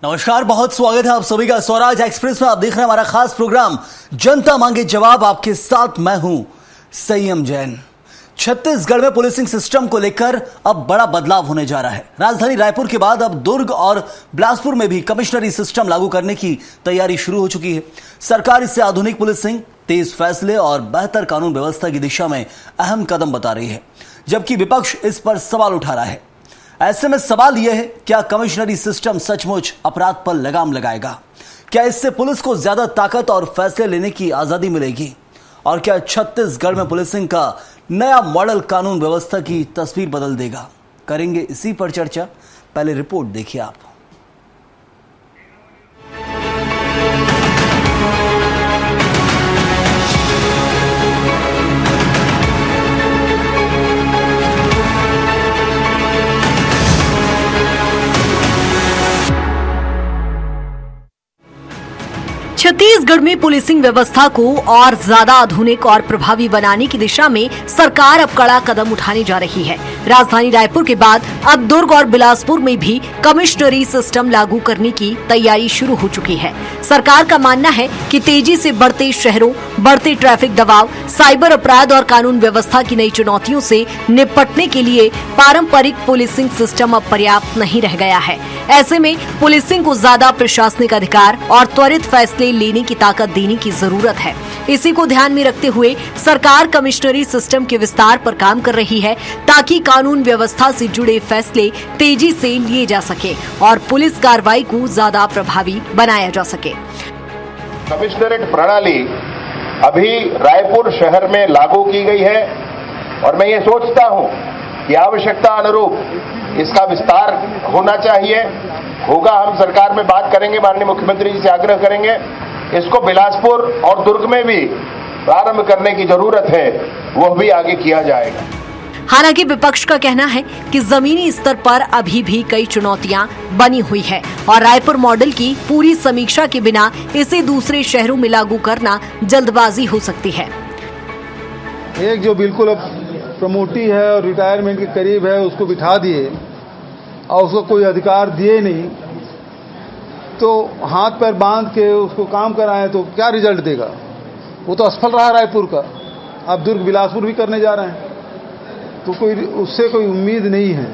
नमस्कार, बहुत स्वागत है आप सभी का स्वराज एक्सप्रेस में। आप देख रहे हैं हमारा खास प्रोग्राम जनता मांगे जवाब। आपके साथ मैं हूं संयम जैन। छत्तीसगढ़ में पुलिसिंग सिस्टम को लेकर अब बड़ा बदलाव होने जा रहा है। राजधानी रायपुर के बाद अब दुर्ग और बिलासपुर में भी कमिश्नरी सिस्टम लागू करने की तैयारी शुरू हो चुकी है। सरकार इसे आधुनिक पुलिसिंग, तेज फैसले और बेहतर कानून व्यवस्था की दिशा में अहम कदम बता रही है, जबकि विपक्ष इस पर सवाल उठा रहा है। ऐसे में सवाल यह है, क्या कमिश्नरी सिस्टम सचमुच अपराध पर लगाम लगाएगा? क्या इससे पुलिस को ज्यादा ताकत और फैसले लेने की आजादी मिलेगी? और क्या छत्तीसगढ़ में पुलिसिंग का नया मॉडल कानून व्यवस्था की तस्वीर बदल देगा? करेंगे इसी पर चर्चा। पहले रिपोर्ट देखिए आप। छत्तीसगढ़ में पुलिसिंग व्यवस्था को और ज्यादा आधुनिक और प्रभावी बनाने की दिशा में सरकार अब कड़ा कदम उठाने जा रही है। राजधानी रायपुर के बाद अब दुर्ग और बिलासपुर में भी कमिश्नरी सिस्टम लागू करने की तैयारी शुरू हो चुकी है। सरकार का मानना है कि तेजी से बढ़ते शहरों, बढ़ते ट्रैफिक दबाव, साइबर अपराध और कानून व्यवस्था की नई चुनौतियों से निपटने के लिए पारंपरिक पुलिसिंग सिस्टम अब पर्याप्त नहीं रह गया है। ऐसे में पुलिसिंग को ज्यादा प्रशासनिक अधिकार और त्वरित फैसले लेने की ताकत देने की जरूरत है। इसी को ध्यान में रखते हुए सरकार कमिश्नरी सिस्टम के विस्तार पर काम कर रही है, ताकि कानून व्यवस्था से जुड़े फैसले तेजी से लिए जा सके और पुलिस कार्रवाई को ज्यादा प्रभावी बनाया जा सके। कमिश्नरेट प्रणाली अभी रायपुर शहर में लागू की गई है और मैं ये सोचता हूं कि आवश्यकता अनुरूप इसका विस्तार होना चाहिए। होगा, हम सरकार में बात करेंगे, माननीय मुख्यमंत्री जी से आग्रह करेंगे इसको बिलासपुर और दुर्ग में भी प्रारंभ करने की जरूरत है, वह भी आगे किया जाएगा। हालांकि विपक्ष का कहना है कि जमीनी स्तर पर अभी भी कई चुनौतियां बनी हुई है और रायपुर मॉडल की पूरी समीक्षा के बिना इसे दूसरे शहरों में लागू करना जल्दबाजी हो सकती है। एक जो बिल्कुल अब प्रमोटी है और रिटायरमेंट के करीब है, उसको बिठा दिए और उसको कोई अधिकार दिए नहीं, तो हाथ पैर बांध के उसको काम कराएं तो क्या रिजल्ट देगा? वो तो असफल रहा रायपुर का। अब दुर्ग बिलासपुर भी करने जा रहे हैं, तो कोई उससे कोई उम्मीद नहीं है।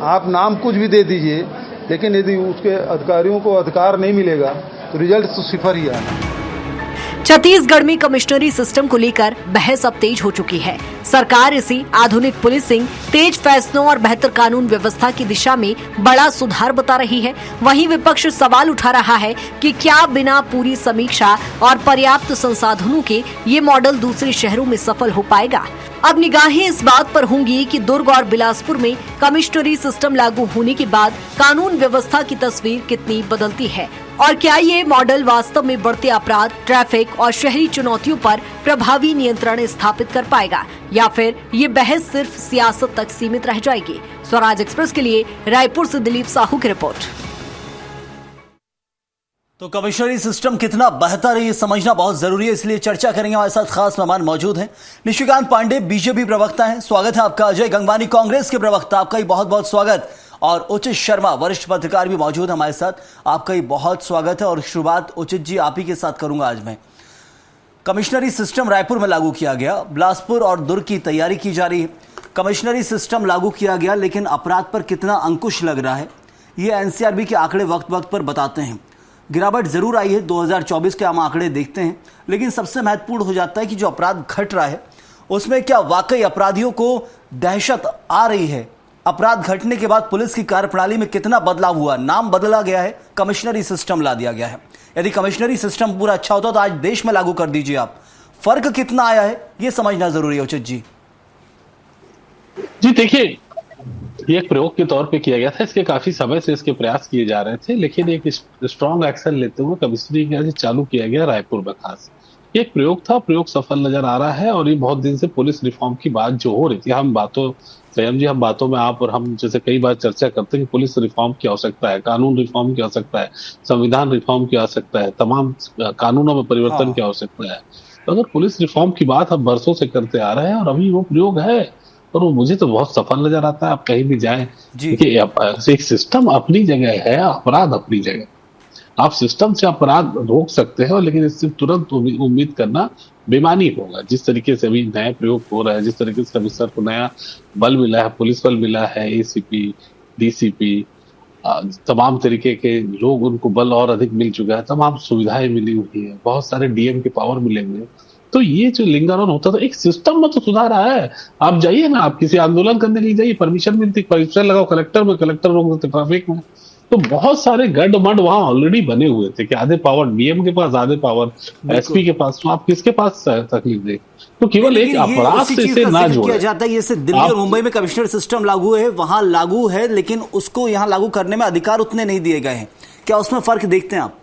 आप नाम कुछ भी दे दीजिए, लेकिन यदि उसके अधिकारियों को अधिकार नहीं मिलेगा तो रिजल्ट तो सिफर ही आना। छत्तीसगढ़ में कमिश्नरी सिस्टम को लेकर बहस अब तेज हो चुकी है। सरकार इसे आधुनिक पुलिसिंग, तेज फैसलों और बेहतर कानून व्यवस्था की दिशा में बड़ा सुधार बता रही है। वहीं विपक्ष सवाल उठा रहा है कि क्या बिना पूरी समीक्षा और पर्याप्त संसाधनों के ये मॉडल दूसरे शहरों में सफल हो पाएगा? अब निगाहें इस बात पर होंगी कि दुर्ग और बिलासपुर में कमिश्नरी सिस्टम लागू होने के बाद कानून व्यवस्था की तस्वीर कितनी बदलती है और क्या ये मॉडल वास्तव में बढ़ते अपराध, ट्रैफिक और शहरी चुनौतियों पर प्रभावी नियंत्रण स्थापित कर पाएगा, या फिर ये बहस सिर्फ सियासत तक सीमित रह जाएगी? स्वराज एक्सप्रेस के लिए रायपुर से दिलीप साहू की रिपोर्ट। तो कमिश्नरी सिस्टम कितना बेहतर है ये समझना बहुत जरूरी है, इसलिए चर्चा करेंगे। हमारे साथ खास मेहमान मौजूद हैं। निशिकांत पांडे बीजेपी प्रवक्ता हैं, स्वागत है आपका। अजय गंगवानी कांग्रेस के प्रवक्ता, आपका ही बहुत बहुत स्वागत। और उचित शर्मा वरिष्ठ पत्रकार भी मौजूद हमारे साथ, आपका ही बहुत स्वागत है। और शुरुआत उचित जी आप ही के साथ करूंगा आज मैं। कमिश्नरी सिस्टम रायपुर में लागू किया गया, बिलासपुर और दुर्ग की तैयारी की जा रही है। कमिश्नरी सिस्टम लागू किया गया, लेकिन अपराध पर कितना अंकुश लग रहा है ये एनसीआरबी के आंकड़े वक्त वक्त पर बताते हैं। गिरावट जरूर आई है, 2024 के हम आंकड़े देखते हैं, लेकिन सबसे महत्वपूर्ण हो जाता है कि जो अपराध घट रहा है उसमें क्या वाकई अपराधियों को दहशत आ रही है? अपराध घटने के बाद पुलिस की कार्यप्रणाली में कितना बदलाव हुआ? नाम बदला गया है, कमिश्नरी सिस्टम ला दिया गया है। यदि कमिश्नरी सिस्टम पूरा अच्छा होता तो आज देश में लागू कर दीजिए आप। फर्क कितना आया है ये समझना जरूरी है उचित जी। जी देखिए, ये एक प्रयोग के तौर पे किया गया था। इसके काफी समय से इसके प्रयास किए जा रहे थे, लेकिन एक स्ट्रॉन्ग एक्शन लेते हुए कमिश्नरी चालू किया गया रायपुर में। खास ये एक प्रयोग था, प्रयोग सफल नजर आ रहा है। और ये बहुत दिन से पुलिस रिफॉर्म की बात जो हो रही थी, हम बातों में आप और हम जैसे कई बार चर्चा करते हैं कि पुलिस रिफॉर्म की आवश्यकता है, कानून रिफॉर्म की आवश्यकता है, संविधान रिफॉर्म की आवश्यकता है, तमाम कानूनों में परिवर्तन की आवश्यकता है। तो अगर पुलिस रिफॉर्म की बात हम बरसों से करते आ रहे हैं और अभी वो प्रयोग है और वो मुझे तो बहुत सफल नजर आता है। आप कहीं भी जाएं, देखिए एक सिस्टम अपनी जगह है, अपराध अपनी जगह। आप सिस्टम से अपराध रोक सकते हैं, लेकिन इससे तुरंत उम्मीद करना बेमानी होगा। जिस तरीके से अभी नया प्रयोग हो रहा है, जिस तरीके से कमिश्नर को नया बल मिला है, पुलिस बल मिला है, एसीपी, डीसीपी, तमाम तरीके के लोग, उनको बल और अधिक मिल चुका है, तमाम सुविधाएं मिली हुई है, बहुत सारे डीएम के पावर मिले हुए हैं। तो ये जो लिंगारोहन होता था, एक सिस्टम में तो सुधार आया है। आप जाइए ना, आप किसी आंदोलन करने के लिए जाइए, परमिशन मिलती, परमिशन लगाओ कलेक्टर में, कलेक्टर रोक देते ट्रैफिक में। तो बहुत सारे गड मड वहां ऑलरेडी बने हुए थे कि आधे पावर डीएम के पास, आधे पावर एसपी के पास, तो आप किसके पास तकलीफ दे? तो केवल एक अपराध से इसे ना जोड़े। किया जाता है, जैसे दिल्ली और मुंबई में कमिश्नर सिस्टम लागू है, वहां लागू है, लेकिन उसको यहाँ लागू करने में अधिकार उतने नहीं दिए गए हैं। क्या उसमें फर्क देखते हैं आप?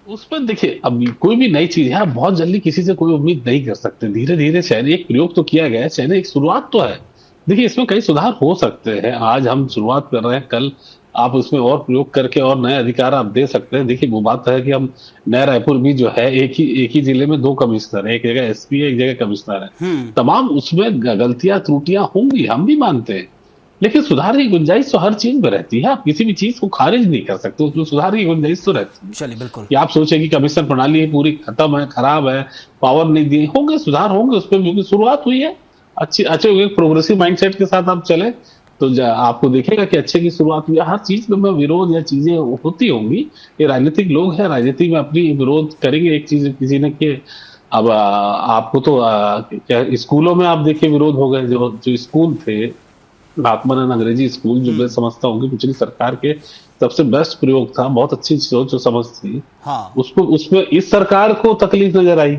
उसमें देखिए, अब कोई भी नई चीज है, आप बहुत जल्दी किसी से कोई उम्मीद नहीं कर सकते। धीरे धीरे शायद एक प्रयोग तो किया गया है, शायद एक शुरुआत तो है। देखिए, इसमें कई सुधार हो सकते हैं। आज हम शुरुआत कर रहे हैं, कल आप उसमें और प्रयोग करके और नए अधिकार आप दे सकते हैं। देखिए, वो बात है कि हम नया रायपुर भी जो है, एक ही जिले में 2 कमिश्नर है, एक जगह एसपी है, एक जगह कमिश्नर है। तमाम उसमें गलतियां त्रुटियां होंगी, हम भी मानते हैं, लेकिन सुधार की गुंजाइश तो हर चीज में रहती है। आप किसी भी चीज को खारिज नहीं कर सकते, उसमें सुधार की गुंजाइश तो रहती है। चलिए, बिल्कुल। कि आप सोचें कि कमीशन प्रणाली पूरी खत्म है, खराब है, पावर नहीं दिए, होंगे सुधार होंगे उसमें, क्योंकि शुरुआत हुई है। अच्छे प्रोग्रेसिव माइंडसेट के साथ आप चले तो आपको देखेगा कि अच्छे की शुरुआत हुई है। हर चीज में विरोध या चीजें होती होंगी, ये राजनीतिक लोग हैं, राजनीति में अपनी विरोध करेंगे एक चीज किसी ने कि अब आपको तो क्या स्कूलों में आप देखिए विरोध हो गए। जो स्कूल थे आत्मानंद अंग्रेजी स्कूल, जो मैं समझता हूँ कि पिछली सरकार के सबसे बेस्ट प्रयोग था, बहुत अच्छी सोच और समझ थी, हाँ। उसको उसमें इस सरकार को तकलीफ नजर आई।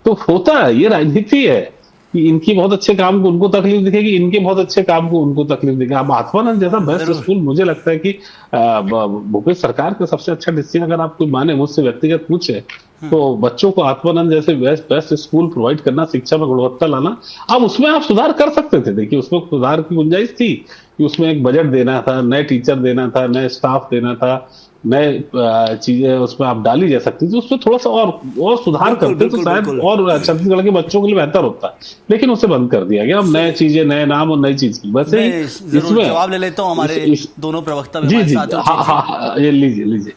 तो होता है, ये राजनीति है कि इनकी बहुत अच्छे काम को उनको तकलीफ दिखेगी, इनके बहुत अच्छे काम को उनको तकलीफ दिखेगी। अब आत्मानंद जैसा बेस्ट स्कूल, मुझे लगता है कि भूपेश सरकार का सबसे अच्छा डिसीजन, अगर आप कोई माने, मुझसे व्यक्तिगत पूछे, तो बच्चों को आत्मानंद जैसे बेस्ट स्कूल प्रोवाइड करना, शिक्षा में गुणवत्ता लाना। अब उसमें आप सुधार कर सकते थे। देखिए, उसमें सुधार की गुंजाइश थी कि उसमें एक बजट देना था, नए टीचर देना था, नए स्टाफ देना था, नए चीजें उसमें आप डाली जा सकती थी। उसमें थोड़ा सा और सुधार करते तो शायद और छत्तीसगढ़ के बच्चों के लिए बेहतर होता है, लेकिन उसे बंद कर दिया गया। अब नए चीजें, नए नाम और नई चीज की बस इसमें जवाब ले लेता हूँ हमारे दोनों प्रवक्ता जी, ये लीजिए।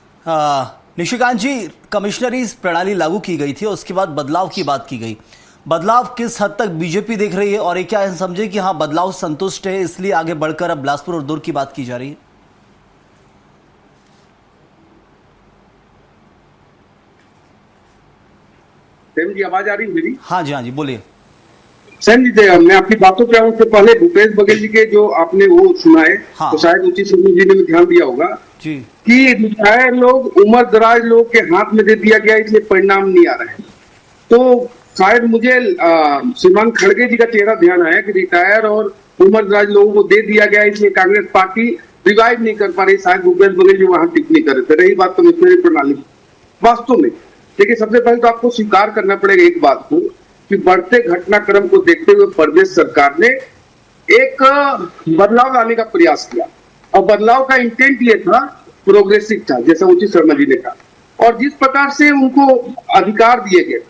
निशिकांत जी, कमिश्नरी प्रणाली लागू की गई थी, उसके बाद बदलाव की बात की गई। बदलाव किस हद तक बीजेपी देख रही है, और ये क्या समझे कि हाँ बदलाव संतुष्ट है, इसलिए आगे बढ़कर अब बिलासपुर और दुर्ग की बात की जा रही है? सेम जी, आवाज आ रही है मेरी? हाँ जी, बोलिए। सेम जी, मैं आपकी बातों पे आऊँ, उससे पहले भूपेश बघेल जी के जो आपने वो सुनाए, हाँ। तो शायद उचित जी ने भी ध्यान दिया होगा जी कि रिटायर लोग, उम्र दराज लोग के हाथ में दे दिया गया, इसलिए परिणाम नहीं आ रहे हैं। तो शायद मुझे श्रीमान खड़गे जी का चेहरा ध्यान आया कि रिटायर और उम्र दराज लोगों को दे दिया गया, इसलिए कांग्रेस पार्टी रिवाइव नहीं कर पा रही। शायद भूपेश बघेल जी वहां टिप्पणी कर रहे थे। रही बात कमिश्नरी प्रणाली, वास्तव में देखिए, सबसे पहले तो आपको स्वीकार करना पड़ेगा एक बात को कि बढ़ते घटनाक्रम को देखते हुए प्रदेश सरकार ने एक बदलाव लाने का प्रयास किया, और बदलाव का इंटेंट ये था, प्रोग्रेसिव था, जैसा उचित शर्मा जी ने कहा। और जिस प्रकार से उनको अधिकार दिए गए,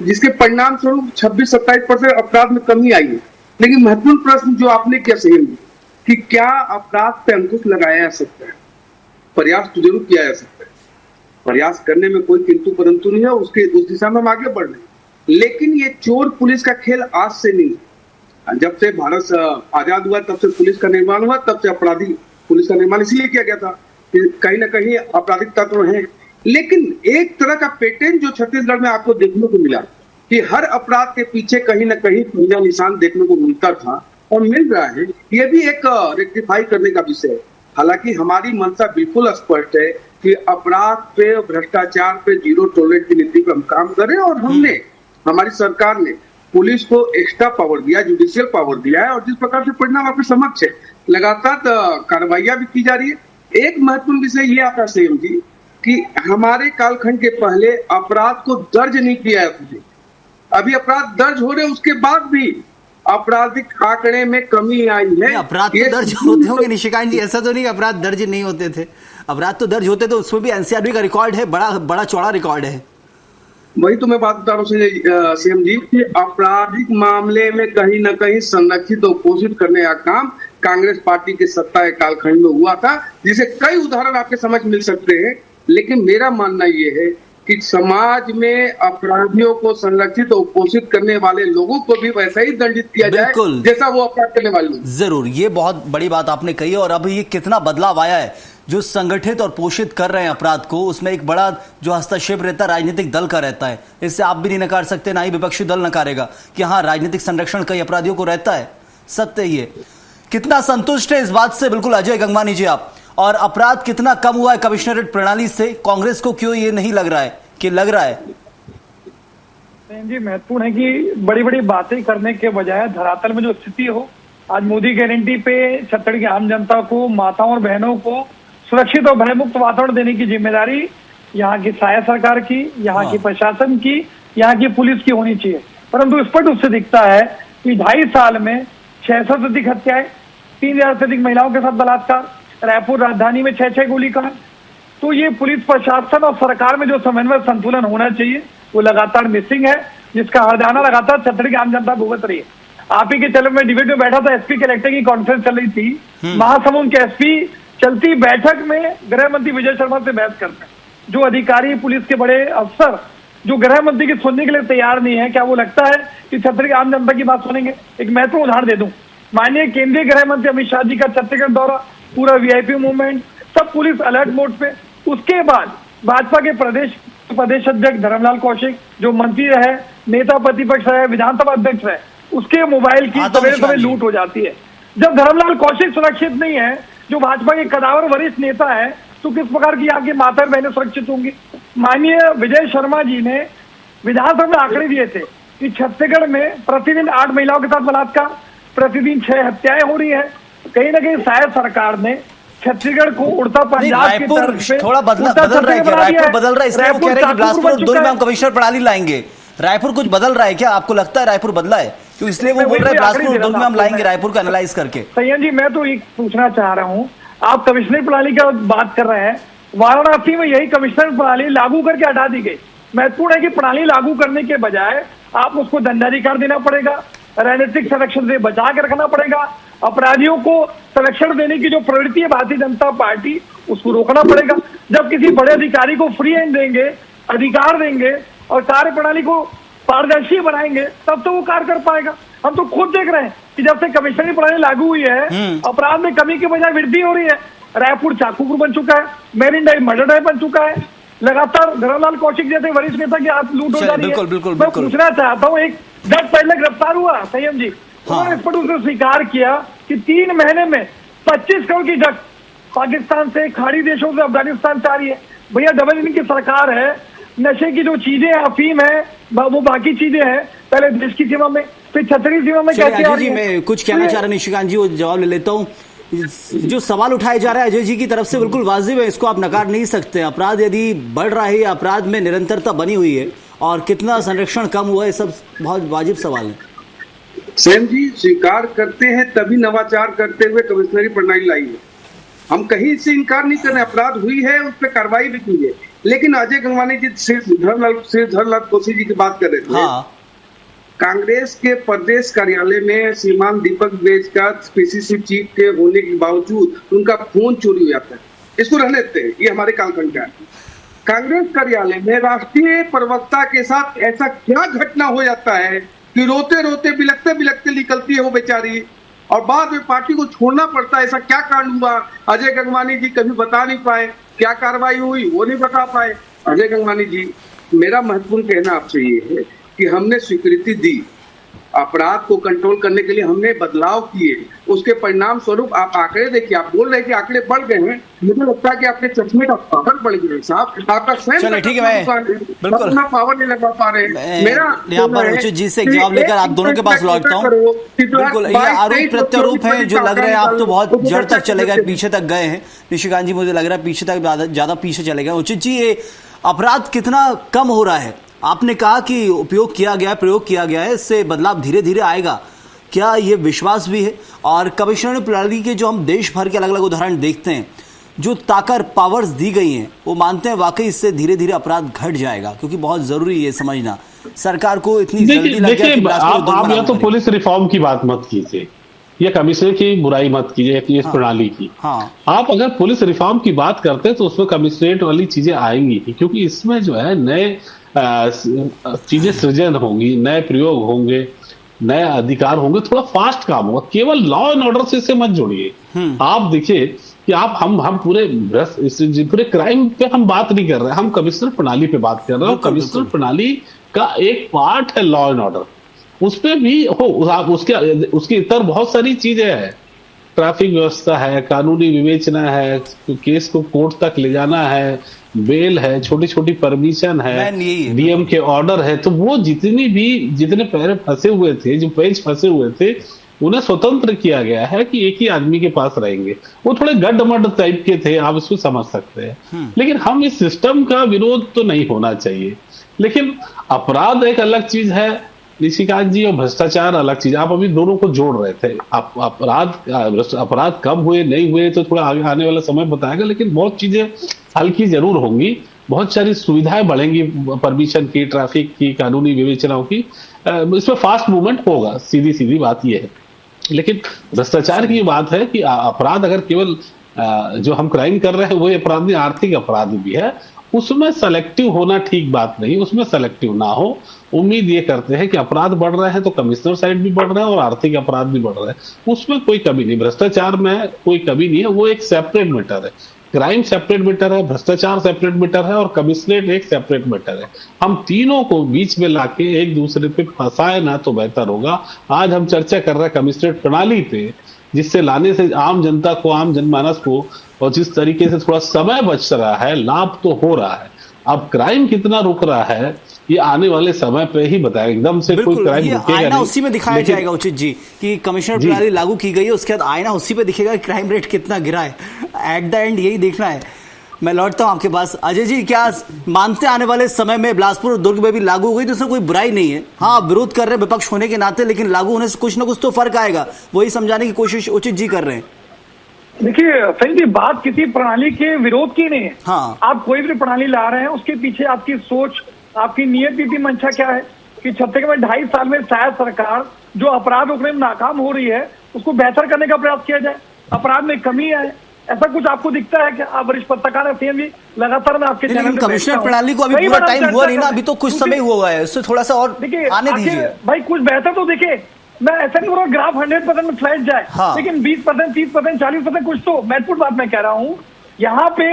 जिसके परिणाम स्वरूप 26-27% अपराध में कमी आई है। लेकिन महत्वपूर्ण प्रश्न जो आपने किया सही कि क्या अपराध पे अंकुश लगाया जा सकता है? प्रयास तो जरूर किया जा सकता है, प्रयास करने में कोई किंतु परंतु नहीं है, उस दिशा में हम आगे बढ़ रहे हैं। लेकिन ये चोर पुलिस का खेल आज से नहीं, जब से भारत आजाद हुआ तब से पुलिस का निर्माण हुआ, तब से अपराधी पुलिस का निर्माण इसलिए किया गया था कि कहीं ना कहीं आपराधिक तत्व हैं। लेकिन एक तरह का पैटर्न जो छत्तीसगढ़ में आपको देखने को मिला कि हर अपराध के पीछे कहीं ना कहीं पंजा निशान देखने को मिलता था और मिल रहा है। ये भी एक रेक्टिफाई करने का विषय है। हालांकि हमारी मंशा बिल्कुल स्पष्ट है कि अपराध पे, भ्रष्टाचार पे जीरो टॉलरेंस की नीति पे हम काम करें, और हमने, हमारी सरकार ने पुलिस को एक्स्ट्रा पावर दिया, जुडिशियल पावर दिया है, और जिस प्रकार से परिणाम आपके समक्ष है, लगातार कार्रवाइयां भी की जा रही है। एक महत्वपूर्ण विषय ये आता है सीएम जी कि हमारे कालखंड के पहले अपराध को दर्ज नहीं किया जाता था। अभी अपराध दर्ज हो रहे, उसके बाद भी आपराधिक आंकड़े में कमी आई है। अपराध तो दर्ज होते होंगे निशिकांत जी, ऐसा तो नहीं अपराध दर्ज नहीं होते थे, अपराध तो दर्ज होते, तो उसमें भी एनसीआरबी का रिकॉर्ड है, बड़ा चौड़ा रिकॉर्ड है। वही तो मैं बात बता रहा हूँ सीएम जी कि आपराधिक मामले में कहीं ना कहीं संरक्षित और पोषित करने का काम कांग्रेस पार्टी के सत्ता के कालखंड में हुआ था, जिसे कई उदाहरण आपके समझ मिल सकते हैं। लेकिन मेरा मानना ये है कि समाज में अपराधियों को संरक्षित और पोषित करने वाले लोगों को भी वैसा ही दंडित किया जाए बिल्कुल। जैसा वो अपराध करने वाले लोग। जरूर, ये बहुत बड़ी बात आपने कही है। और अब ये कितना बदलाव आया है, जो संगठित और पोषित कर रहे हैं अपराध को, उसमें एक बड़ा जो हस्तक्षेप रहता है राजनीतिक दल का रहता है। इससे आप भी नहीं नकार सकते, ना ही विपक्षी दल नकारेगा कि हाँ, राजनीतिक संरक्षण कई अपराधियों को रहता है। सत्य ही है। कितना संतुष्ट है इस बात से बिल्कुल अजय गंगवानी जी आप? और अपराध कितना कम हुआ है कमिश्नरेट प्रणाली से? कांग्रेस को क्यों ये नहीं लग रहा है कि लग रहा है? जी, महत्वपूर्ण है कि बड़ी बड़ी बातें करने के बजाय धरातल में जो स्थिति हो, आज मोदी गारंटी पे छत्तीसगढ़ की आम जनता को, माताओं और बहनों को सुरक्षित और भयमुक्त वातावरण देने की जिम्मेदारी यहाँ की सहायक सरकार की, यहाँ की प्रशासन की, यहाँ की पुलिस की होनी चाहिए। परंतु स्पष्ट रूप से दिखता है कि 2.5 साल में 600 से अधिक हत्याएं, 3000 से अधिक महिलाओं के साथ बलात्कार, रायपुर राजधानी में 6 गोलीकांड। तो ये पुलिस प्रशासन और सरकार में जो समन्वय संतुलन होना चाहिए वो लगातार मिसिंग है, जिसका हरजाना लगातार छत्तीसगढ़ की आम जनता भुगत रही है। आप ही के चलो में डिबेट में बैठा था, एसपी कलेक्टर की कॉन्फ्रेंस चल रही थी, महासमुंद के एसपी चलती बैठक में गृह मंत्री विजय शर्मा से बहस करते हैं। जो अधिकारी, पुलिस के बड़े अफसर जो गृह मंत्री की सुनने के लिए तैयार नहीं है, क्या वो लगता है कि छत्तीसगढ़ की आम जनता की बात सुनेंगे? एक महत्वपूर्ण उदाहरण दे दूं, माननीय केंद्रीय गृह मंत्री अमित शाह जी का छत्तीसगढ़ दौरा, पूरा वीआईपी मूवमेंट, सब पुलिस अलर्ट मोड पे। उसके बाद भाजपा के प्रदेश अध्यक्ष धर्मलाल कौशिक जो मंत्री रहे, नेता प्रतिपक्ष रहे, विधानसभा अध्यक्ष रहे, उसके मोबाइल की सवेरे सवेरे लूट हो जाती है। जब धर्मलाल कौशिक सुरक्षित नहीं है, जो भाजपा के कदावर वरिष्ठ नेता है, तो किस प्रकार की यहाँ की माता बहनें सुरक्षित होंगी? माननीय विजय शर्मा जी ने विधानसभा में आंकड़े दिए थे कि छत्तीसगढ़ में प्रतिदिन 8 महिलाओं के साथ बलात्कार, प्रतिदिन 6 हत्याएं हो रही है। कहीं ना कहीं शायद सरकार ने छत्तीसगढ़ को उड़ता पंजाब की तरफ से थोड़ा बदल रहा है क्या? रायपुर बदल रहा है, इसलिए वो कह रहे हैं कि बिलासपुर और दुर्ग में हम कमिश्नर प्रणाली लाएंगे। रायपुर कुछ बदल रहा है क्या? आपको लगता है रायपुर बदला है? क्यों इसलिए वो बोल रहे हैं बिलासपुर और दुर्ग में हम लाएंगे रायपुर का एनालाइज करके। सैयद जी, मैं तो ये पूछना चाह रहा हूँ, आप कमिश्नर प्रणाली का बात कर रहे हैं, वाराणसी में यही कमिश्नर प्रणाली लागू करके हटा दी गई। महत्वपूर्ण है कि प्रणाली लागू करने के बजाय आप उसको दंडाधिकार देना पड़ेगा, राजनीतिक संरक्षण से बचा के रखना पड़ेगा, अपराधियों को संरक्षण देने की जो प्रवृत्ति है भारतीय जनता पार्टी, उसको रोकना पड़ेगा। जब किसी बड़े अधिकारी को फ्री हैंड देंगे, अधिकार देंगे और कार्य प्रणाली को पारदर्शी बनाएंगे, तब तो वो कार्य कर पाएगा। हम तो खुद देख रहे हैं कि जब से कमिश्नरी प्रणाली लागू हुई है, अपराध में कमी के बजाय वृद्धि हो रही है। रायपुर चाकूपुर बन चुका है, मेरिन ड्राइव मर्डर ड्राइव बन चुका है, लगातार धर्मलाल कौशिक जैसे वरिष्ठ नेता की हाथ लूट हो जा रही है। मैं पूछना चाहता हूँ, एक जज पहले गिरफ्तार हुआ संयम जी, उन्होंने स्पष्ट रूप से स्वीकार किया कि 3 महीने में 25 करोड़ की ड्रग्स पाकिस्तान से, खाड़ी देशों से, अफगानिस्तान से आ रही है। भैया डबल इंजन की सरकार है, नशे की जो चीजें हैं, अफीम है, वो बाकी चीजें हैं, पहले देश की सीमा में, फिर छतरी सीमा में कैसे आ रही है? मैं कुछ कहना चाह रहा हूं निशिकांत जी, वो जवाब ले लेता हूं। जो सवाल उठाए जा रहा है अजय जी की तरफ से बिल्कुल वाजिब है, इसको आप नकार नहीं सकते। अपराध यदि बढ़ रहा है, अपराध में निरंतरता बनी हुई है, और कितना संरक्षण कम हुआ है, सब बहुत वाजिब सवाल है। सेन जी, स्वीकार करते हैं तभी नवाचार करते हुए कमिश्नरी प्रणाली लाई है। हम कहीं से इनकार नहीं कर रहे, अपराध हुई है, उस पर कार्रवाई भी की है। लेकिन अजय गंगवानी जी धर्मलाल कौशिक जी की बात कर रहे थे। हाँ। कांग्रेस के प्रदेश कार्यालय में श्रीमान दीपक बेज का पीसीसी चीफ के होने के बावजूद उनका फोन चोरी हो जाता है। इसको रहने देते हैं, ये हमारे कालखंड का है। कांग्रेस कार्यालय में राष्ट्रीय प्रवक्ता के साथ ऐसा क्या घटना हो जाता है कि रोते रोते बिलखते बिलखते निकलती है वो बेचारी, और बाद में पार्टी को छोड़ना पड़ता है। ऐसा क्या कांड हुआ अजय गंगवानी जी कभी बता नहीं पाए, क्या कार्रवाई हुई वो नहीं बता पाए। अजय गंगवानी जी, मेरा महत्वपूर्ण कहना आपसे ये है कि हमने स्वीकृति दी, अपराध को कंट्रोल करने के लिए हमने बदलाव किए, उसके परिणाम स्वरूप आप आंकड़े देखिए। आप बोल रहे हैं कि आंकड़े बढ़ गए हैं, मुझे लगता है कि आपके चश्मे का पावर बढ़ गया साहब, आपका स्वयं ठीक है, मैं बिल्कुल अपना पावर नहीं लगा पा रहे। मेरा यहाँ पर उचित जी से जवाब लेकर आप दोनों के पास लौटता हूँ। बिल्कुल, ये आरोप प्रत्यारोप है जो लग रहे हैं, आप तो बहुत जड़ तक चले गए, पीछे तक गए हैं निशिकांत जी, मुझे लग रहा है पीछे तक ज्यादा पीछे चले गए। उचित जी, ये अपराध कितना कम हो रहा है? आपने कहा कि प्रयोग किया गया है, इससे बदलाव धीरे धीरे आएगा, क्या ये विश्वास भी है? और कमिश्नर प्रणाली के जो हम देश भर के अलग अलग उदाहरण देखते हैं, जो ताकत पावर्स दी गई हैं, वो मानते हैं वाकई इससे धीरे धीरे अपराध घट जाएगा, क्योंकि बहुत जरूरी है समझना। सरकार को इतनी जल्दी लग गया कि आप या तो पुलिस रिफॉर्म की बात मत कीजिए, या कमिश्नर की बुराई मत कीजिए इस प्रणाली की। हाँ। आप अगर पुलिस रिफॉर्म की बात करते हैं तो उसमें कमिश्नरेट वाली चीजें आएंगी ही, क्योंकि इसमें जो है नए चीजें सृजन होंगी, नए प्रयोग होंगे, नए अधिकार होंगे, थोड़ा फास्ट काम होगा। केवल लॉ एंड ऑर्डर से इसे मत जोड़िए। आप देखिए कि आप हम पूरे क्राइम पे हम बात नहीं कर रहे हैं, हम कमिश्नर प्रणाली पे बात कर रहे हैं। कमिश्नर प्रणाली का एक पार्ट है लॉ एंड ऑर्डर, उसपे भी हो उसके इतर बहुत सारी चीजें हैं। ट्रैफिक व्यवस्था है, कानूनी विवेचना है, केस को कोर्ट तक ले जाना है, बेल है, छोटी छोटी परमिशन है, डीएम के ऑर्डर है। तो वो जितने पैर फंसे हुए थे, जो पेज फंसे हुए थे, उन्हें स्वतंत्र किया गया है कि एक ही आदमी के पास रहेंगे। वो थोड़े गड्ढमड टाइप के थे, आप इसको समझ सकते हैं। लेकिन हम इस सिस्टम का विरोध तो नहीं होना चाहिए। लेकिन अपराध एक अलग चीज है निशिकांत जी, और भ्रष्टाचार अलग चीज। आप अभी दोनों को जोड़ रहे थे। अपराध कब हुए नहीं हुए तो थोड़ा आगे आने वाला समय बताएगा, लेकिन बहुत चीजें हल्की जरूर होंगी, बहुत सारी सुविधाएं बढ़ेंगी, परमिशन की, ट्रैफिक की, कानूनी विवेचनाओं की, इसमें फास्ट मूवमेंट होगा। सीधी बात यह है। लेकिन भ्रष्टाचार की बात है कि अपराध अगर केवल जो हम क्राइम कर रहे हैं वो अपराध नहीं, आर्थिक अपराध भी है, उसमें सेलेक्टिव होना ठीक बात नहीं, उसमें सेलेक्टिव ना हो। उम्मीद ये करते हैं कि अपराध बढ़ रहे हैं तो कमिश्नर साइड भी बढ़ रहा है और आर्थिक अपराध भी बढ़ रहे हैं, उसमें कोई कमी नहीं। भ्रष्टाचार में कोई कमी नहीं है, वो एक सेपरेट मैटर है। क्राइम सेपरेट मैटर है, भ्रष्टाचार सेपरेट मैटर है, और कमिश्नरेट एक सेपरेट मैटर है। हम तीनों को बीच में लाके एक दूसरे पे फंसाए ना तो बेहतर होगा। आज हम चर्चा कर रहे हैं कमिश्नरेट प्रणाली पे, जिससे लाने से आम जनता को, आम जनमानस को, और जिस तरीके से थोड़ा समय बच रहा है, लाभ तो हो रहा है। अब क्राइम कितना रुक रहा है ये आने वाले समय पे ही बताएगा। एकदम से कोई क्राइम रुकेगा आईना नहीं। उसी में दिखाया जाएगा उचित जी कि कमिश्नर प्रणाली लागू की गई है, उसके बाद आईना उसी पे दिखेगा कि क्राइम रेट कितना गिरा है। एट द एंड यही देखना है। मैं लौटता हूं आपके पास। अजय जी, क्या मानते आने वाले समय में बिलासपुर और दुर्ग में भी लागू हो गई तो उसमें कोई बुराई नहीं है? हाँ, आप विरोध कर रहे हैं विपक्ष होने के नाते, लेकिन लागू होने से कुछ ना कुछ तो फर्क आएगा, वही समझाने की कोशिश उचित जी कर रहे हैं। देखिए सही जी, बात किसी प्रणाली के विरोध की नहीं है। हाँ। आप कोई भी प्रणाली ला रहे हैं, उसके पीछे आपकी सोच, आपकी नियत, नीति, मंशा क्या है कि छत्तीसगढ़ में 2.5 साल में शायद सरकार जो अपराध रोकने में नाकाम हो रही है उसको बेहतर करने का प्रयास किया जाए, अपराध में कमी आए। ऐसा कुछ आपको दिखता है कि आप वरिष्ठ पत्रकार हैं सीएम जी, लगातार मैं आपके चैनल पे कमिश्नर प्रणाली को अभी पूरा टाइम हुआ नहीं ना, अभी तो कुछ समय हुआ है, उससे थोड़ा सा और आने दीजिए भाई। कुछ बेहतर तो देखे, मैं ऐसा नहीं बोल रहा ग्राफ 100% में फ्लैट जाए, हाँ। लेकिन 20%, 30%, 40% कुछ तो महत्वपूर्ण बात मैं कह रहा हूँ। यहाँ पे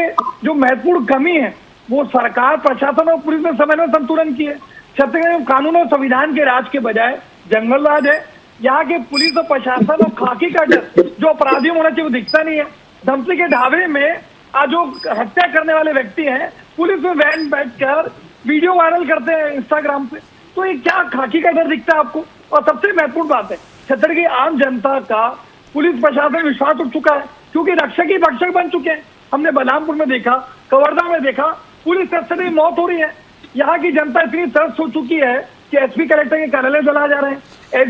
जो महत्वपूर्ण कमी है वो सरकार, प्रशासन और पुलिस ने समय में संतुलन की है। छत्तीसगढ़ में कानून और संविधान के राज के बजाय जंगल राज है। यहाँ के पुलिस और प्रशासन और खाकी का डर जो अपराधियों होना चाहिए वो दिखता नहीं है। धमसी के ढाबे में आज जो हत्या करने वाले व्यक्ति हैं, पुलिस में वैन बैठकर वीडियो वायरल करते हैं इंस्टाग्राम पे, तो ये क्या खाकी का डर दिखता है आपको? और सबसे महत्वपूर्ण बात है, छत्तीसगढ़ की आम जनता का पुलिस प्रशासन में विश्वास उठ चुका है, क्योंकि रक्षक ही भक्षक बन चुके हैं। हमने बलरामपुर में देखा, कवर्धा में देखा, पुलिस कस्टडी में मौत हो रही है। यहाँ की जनता इतनी त्रस्त हो चुकी है कि एसपी कलेक्टर के कार्यालय चला जा रहे हैं।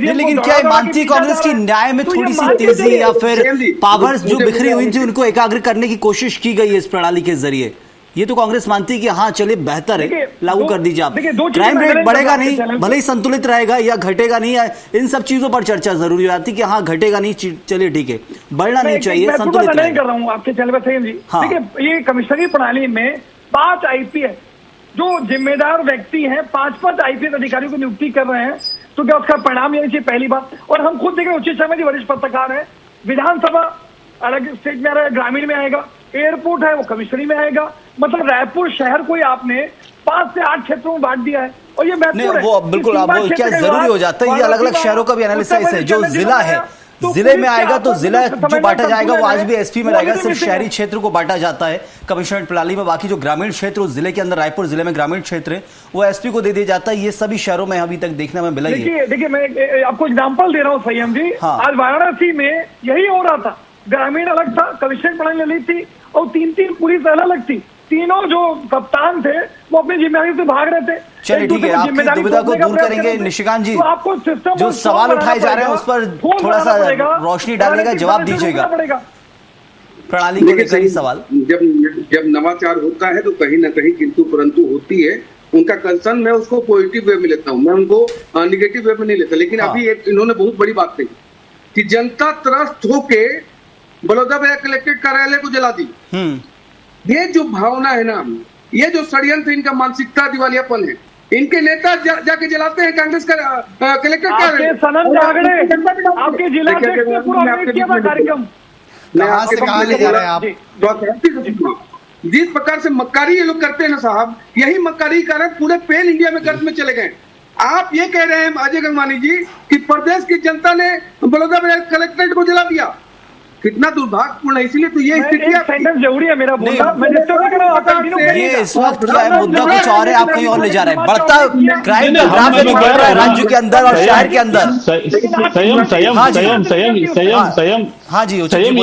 लेकिन क्या मानती है कांग्रेस की न्याय में थोड़ी सी तेजी या फिर पावर्स जो बिखरी हुई थी उनको एकाग्र करने की कोशिश की गई है इस प्रणाली के जरिए? ये तो कांग्रेस मानती है कि हाँ चलिए बेहतर है, लागू कर दीजिए आप। क्राइम रेट बढ़ेगा नहीं, भले ही संतुलित रहेगा या घटेगा नहीं, इन सब चीजों पर चर्चा जरूरी हो जाती है कि हाँ घटेगा नहीं, चलिए ठीक है, बढ़ना नहीं चाहिए, संतुलित नहीं कर रहा हूँ आपके चैनल पर जी। देखिए ये कमिश्नरी प्रणाली में 5 आईपीएस जो जिम्मेदार व्यक्ति हैं, 5 आईपीएस अधिकारियों की नियुक्ति कर रहे हैं, तो क्या उसका परिणाम ये चाहिए? पहली बात। और हम खुद देखें, उचित शर्मा जी वरिष्ठ पत्रकार है, विधानसभा अलग स्टेट में आ रहा है, ग्रामीण में आएगा, एयरपोर्ट है वो कमिश्नरी में आएगा, मतलब रायपुर शहर को आपने 5 से 8 क्षेत्रों में बांट दिया है। और ये महत्वपूर्ण है, वो बिल्कुल आप क्या जरूरी हो जाता है, ये अलग अलग शहरों का भी एनालिसिस है। जो जिला है, जिले में आएगा तो जिला जो बांटा जाएगा वो आज भी एसपी में रहेगा, सिर्फ शहरी क्षेत्र को बांटा जाता है कमिश्नरेट प्रणाली में। बाकी जो ग्रामीण क्षेत्र उस जिले के अंदर, रायपुर जिले में ग्रामीण क्षेत्र है, वो एसपी को दे दिया जाता है। ये सभी शहरों में अभी तक देखने में मिला ही है। देखिए मैं आपको एग्जाम्पल दे रहा हूँ संयम जी। आज वाराणसी में यही हो रहा था, ग्रामीण अलग था, कमिश्नरेट प्रणाली अलग थी, और 3 पुलिस अलग थी। तीनों जो कप्तान थे वो अपनी जिम्मेदारी से भाग रहे थे। चलिए ठीक है, आपकी दुविधा को दूर करेंगे निशिकांत जी। आपको जो सवाल उठाए जा रहे हैं उस पर थोड़ा सा रोशनी डालने का जवाब दीजिएगा, प्रणाली को लेकर ही सवाल। जब नवाचार होता है तो कहीं ना कहीं किंतु परंतु होती है। उनका कंसर्न मैं उसको पॉजिटिव वे में लेता हूँ, मैं उनको निगेटिव वे में नहीं लेता। लेकिन अभी इन्होंने बहुत बड़ी बात कही कि जनता त्रस्त होके बड़ौदा कलेक्ट्रेट कार्यालय को जला दी। ये जो भावना है ना, ये जो षड्यंत्र, इनका मानसिकता दिवालियापन है। इनके नेता जाके जलाते हैं कांग्रेस का कलेक्ट्रेट कार्यालय। आपके जिला कार्यक्रम कहाँ ले जा रहे हैं आप? जिस प्रकार से मक्कारी ये लोग करते हैं ना साहब, यही मक्कारी के कारण पूरे पेन इंडिया में गर्द में चले गए। आप ये कह रहे हैं अजय गंगवानी जी कि प्रदेश की जनता ने बड़ौदा कलेक्ट्रेट को जला दिया, कितना दुर्भाग्यपूर्ण है। इसलिए तो ये स्थिति जरूरी है मेरा बोलना। ये इस वक्त क्या है, मुद्दा कुछ और है, आप कहीं और ले जा रहे हैं। बढ़ता क्राइम का ग्राफ बढ़ रहा है राज्य के अंदर और शहर के अंदर। संयम हाँ जी, संयम,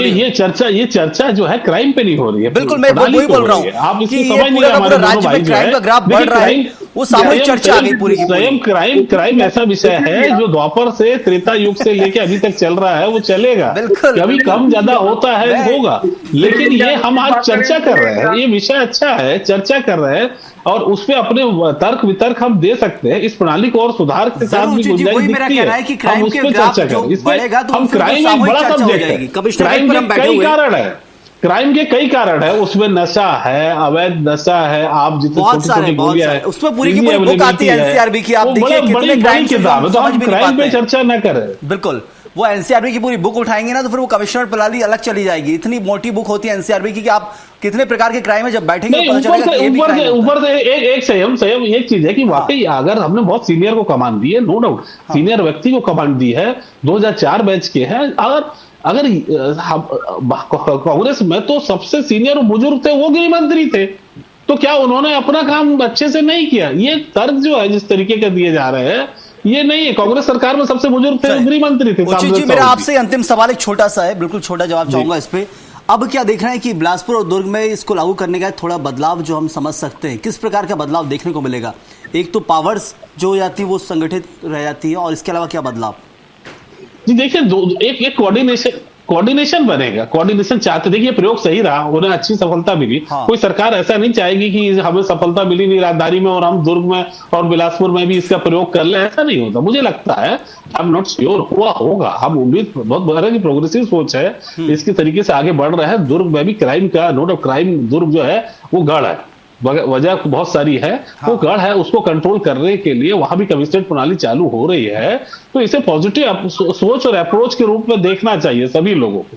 ये चर्चा जो है क्राइम पे नहीं हो रही है। बिल्कुल, मैं वही बोल रहा हूँ। आप इसकी समझ नहीं, हमारे राज्य में क्राइम का ग्राफ बढ़ रहा है, वो सामूहिक चर्चा आ गई पूरी की पूरी। क्राइम ऐसा विषय है जो द्वापर से त्रेता युग से लेके अभी तक चल रहा है, वो चलेगा। कभी कम ज्यादा होता है, होगा, लेकिन ये हम आज चर्चा कर रहे हैं, ये विषय अच्छा है, चर्चा कर रहे हैं और उस पे अपने तर्क वितर्क हम दे सकते हैं। इस प्रणाली को और सुधार के साथ भी गुंजाइश दिखती है, हम उस पर चर्चा करें। इसमें हम क्राइम एक बड़ा सब्जेक्ट है, क्राइम के कई कारण है, क्राइम के कई कारण है, उसमें नशा है, अवैध नशा है, आप जितने छोटी-छोटी गोलियां है, उसमें पूरी की पूरी बुक आती है एनसीआरबी की, आप देखिए कितने क्राइम किताब है, तो हम क्राइम पे चर्चा न करें। बिल्कुल, वो एनसीआरबी की पूरी बुक उठाएंगे ना तो फिर वो कमिश्नर प्रणाली अलग चली जाएगी। इतनी मोटी बुक होती है एनसीआरबी की कि आप कितने प्रकार के क्राइम है, जब बैठेंगे ऊपर से एक संयम एक चीज है कि वाकई अगर हमने बहुत सीनियर को कमान दी है, नो डाउट सीनियर व्यक्ति को कमान दी है, 2004 बैच के हैं। अगर कांग्रेस में तो सबसे सीनियर बुजुर्ग थे वो गृह मंत्री थे, तो क्या उन्होंने अपना काम अच्छे से नहीं किया? ये तर्क जो है जिस तरीके के दिए जा रहे हैं, ये नहीं है। कांग्रेस सरकार में सबसे बुजुर्ग थे गृह मंत्री थे। जी, मेरा आपसे अंतिम सवाल एक छोटा सा है, बिल्कुल छोटा जवाब चाहूंगा इस पे। अब क्या देख रहे हैं कि बिलासपुर और दुर्ग में इसको लागू करने का थोड़ा बदलाव जो हम समझ सकते हैं, किस प्रकार का बदलाव देखने को मिलेगा? एक तो पावर्स जो हो जाती है वो संगठित रह जाती है, और इसके अलावा क्या बदलाव? जी देखिए, एक कोऑर्डिनेशन बनेगा, कोऑर्डिनेशन चाहते। देखिए प्रयोग सही रहा, उन्हें अच्छी सफलता मिली। कोई सरकार ऐसा नहीं चाहेगी कि हमें सफलता मिली नहीं राजधानी में और हम दुर्ग में और बिलासपुर में भी इसका प्रयोग कर ले, ऐसा नहीं होता। मुझे लगता है, आई एम नॉट श्योर, हुआ होगा। हम उम्मीद बहुत बड़ा की प्रोग्रेसिव सोच है, इसके तरीके से आगे बढ़ रहे हैं। दुर्ग में भी क्राइम का नोट ऑफ क्राइम, दुर्ग जो है वो गढ़ है, वजह बहुत सारी है, वो गढ़ है, उसको कंट्रोल करने के लिए वहां भी कमिश्नरेट प्रणाली चालू हो रही है। तो इसे पॉजिटिव सोच और अप्रोच के रूप में देखना चाहिए सभी लोगों को।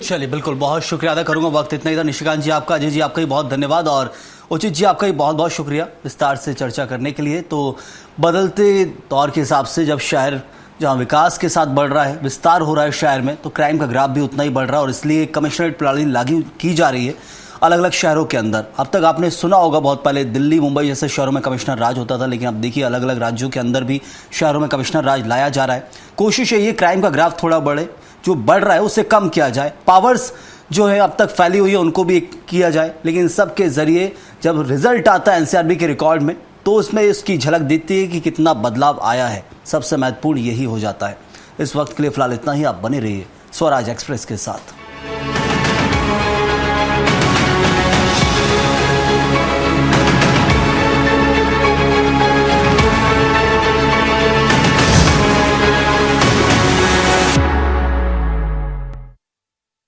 चलिए, बिल्कुल, बहुत शुक्रिया अदा करूंगा। वक्त इतना ही था। निशिकांत जी आपका, अजय जी आपका ही बहुत धन्यवाद, और उचित जी आपका ही बहुत बहुत शुक्रिया विस्तार से चर्चा करने के लिए। तो बदलते दौर के हिसाब से जब शहर जहां विकास के साथ बढ़ रहा है, विस्तार हो रहा है शहर में, तो क्राइम का ग्राफ भी उतना ही बढ़ रहा है, और इसलिए कमिश्नरेट प्रणाली लागू की जा रही है अलग अलग शहरों के अंदर। अब तक आपने सुना होगा, बहुत पहले दिल्ली मुंबई जैसे शहरों में कमिश्नर राज होता था, लेकिन अब देखिए अलग अलग राज्यों के अंदर भी शहरों में कमिश्नर राज लाया जा रहा है। कोशिश है ये क्राइम का ग्राफ थोड़ा बढ़े, जो बढ़ रहा है उसे कम किया जाए। पावर्स जो है अब तक फैली हुई है उनको भी किया जाए, लेकिन सब के जरिए जब रिजल्ट आता है एनसीआरबी के रिकॉर्ड में, तो उसमें इसकी झलक देती है कि कितना बदलाव आया है। सबसे महत्वपूर्ण यही हो जाता है। इस वक्त के लिए फिलहाल इतना ही। आप बने रहिए स्वराज एक्सप्रेस के साथ।